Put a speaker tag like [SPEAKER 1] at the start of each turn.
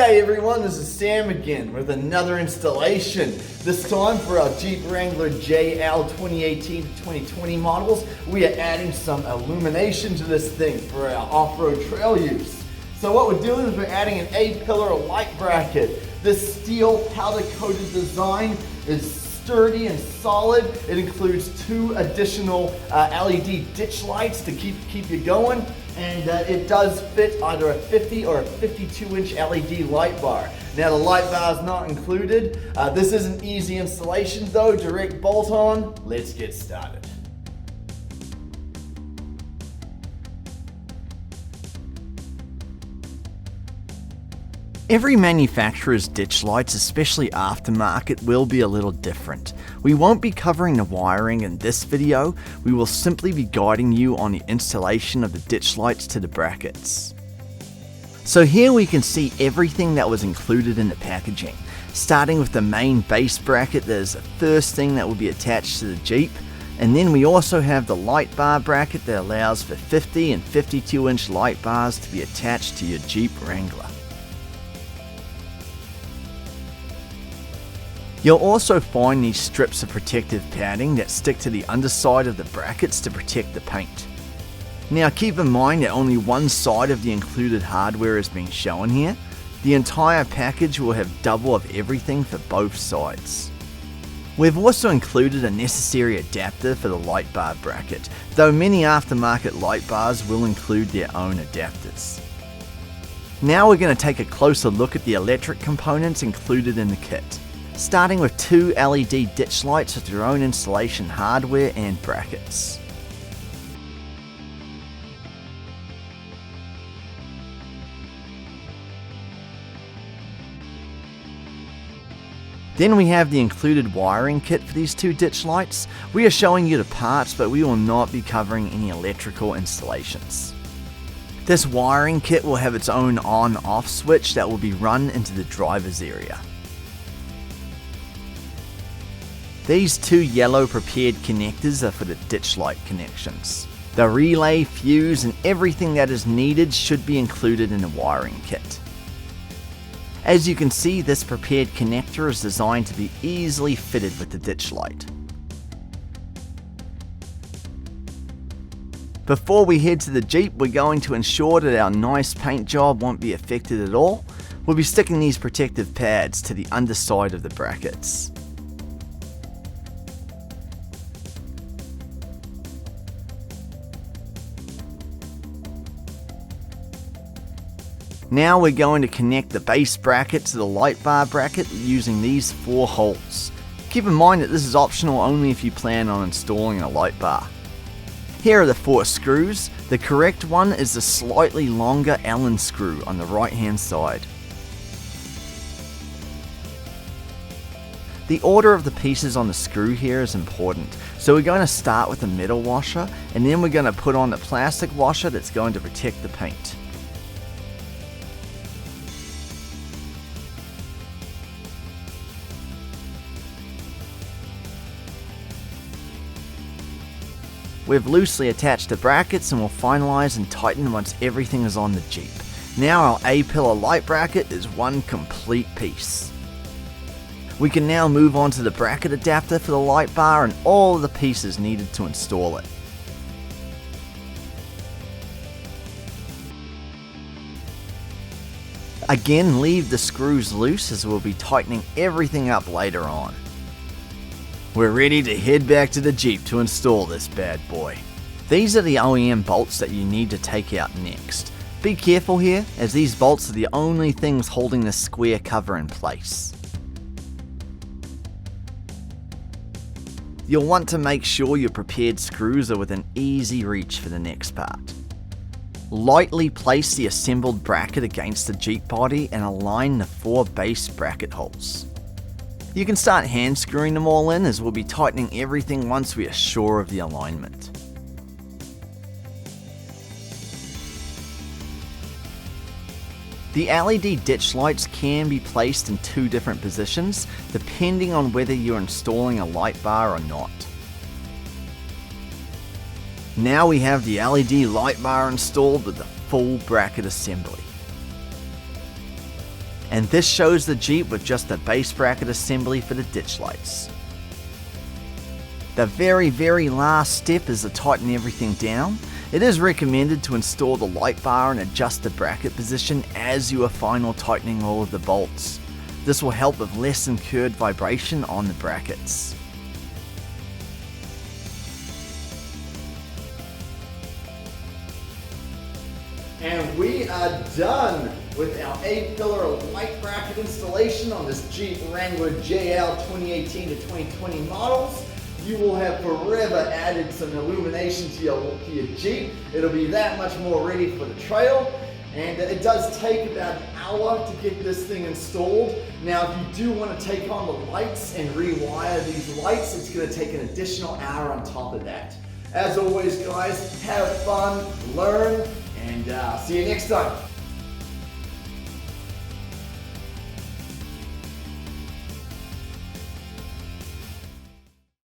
[SPEAKER 1] G'day everyone, this is Sam again with another installation. This time for our Jeep Wrangler JL 2018 to 2020 models, we are adding some illumination to this thing for our off-road trail use. So what we're doing is we're adding an A-pillar light bracket. This steel powder-coated design is sturdy and solid. It includes two additional LED ditch lights to keep you going. And it does fit either a 50 or a 52-inch LED light bar. Now the light bar is not included. This is an easy installation though, direct bolt on. Let's get started.
[SPEAKER 2] Every manufacturer's ditch lights, especially aftermarket, will be a little different. We won't be covering the wiring in this video, we will simply be guiding you on the installation of the ditch lights to the brackets. So here we can see everything that was included in the packaging. Starting with the main base bracket, that is the first thing that will be attached to the Jeep. And then we also have the light bar bracket that allows for 50 and 52-inch light bars to be attached to your Jeep Wrangler. You'll also find these strips of protective padding that stick to the underside of the brackets to protect the paint. Now keep in mind that only one side of the included hardware is being shown here. The entire package will have double of everything for both sides. We've also included a necessary adapter for the light bar bracket, though many aftermarket light bars will include their own adapters. Now we're going to take a closer look at the electric components included in the kit. Starting with two LED ditch lights with their own installation hardware and brackets. Then we have the included wiring kit for these two ditch lights. We are showing you the parts, but we will not be covering any electrical installations. This wiring kit will have its own on-off switch that will be run into the driver's area. These two yellow prepared connectors are for the ditch light connections. The relay, fuse, and everything that is needed should be included in the wiring kit. As you can see, this prepared connector is designed to be easily fitted with the ditch light. Before we head to the Jeep, we're going to ensure that our nice paint job won't be affected at all. We'll be sticking these protective pads to the underside of the brackets. Now we're going to connect the base bracket to the light bar bracket using these 4 holes. Keep in mind that this is optional only if you plan on installing a light bar. Here are the 4 screws. The correct one is the slightly longer Allen screw on the right hand side. The order of the pieces on the screw here is important. So we're going to start with the metal washer and then we're going to put on the plastic washer that's going to protect the paint. We've loosely attached the brackets and we'll finalize and tighten once everything is on the Jeep. Now our A-pillar light bracket is one complete piece. We can now move on to the bracket adapter for the light bar and all of the pieces needed to install it. Again, leave the screws loose as we'll be tightening everything up later on. We're ready to head back to the Jeep to install this bad boy. These are the OEM bolts that you need to take out next. Be careful here, as these bolts are the only things holding the square cover in place. You'll want to make sure your prepared screws are within easy reach for the next part. Lightly place the assembled bracket against the Jeep body and align the 4 base bracket holes. You can start hand screwing them all in as we'll be tightening everything once we are sure of the alignment. The LED ditch lights can be placed in 2 different positions depending on whether you're installing a light bar or not. Now we have the LED light bar installed with the full bracket assembly. And this shows the Jeep with just the base bracket assembly for the ditch lights. The very last step is to tighten everything down. It is recommended to install the light bar and adjust the bracket position as you are final tightening all of the bolts. This will help with less incurred vibration on the brackets.
[SPEAKER 1] And we are done with our 8-pillar light bracket installation on this Jeep Wrangler JL 2018 to 2020 models. You will have forever added some illumination to your Jeep. It'll be that much more ready for the trail. And it does take about an hour to get this thing installed. Now, if you do want to take on the lights and rewire these lights, it's going to take an additional hour on top of that. As always, guys, have fun, learn, and see you next time.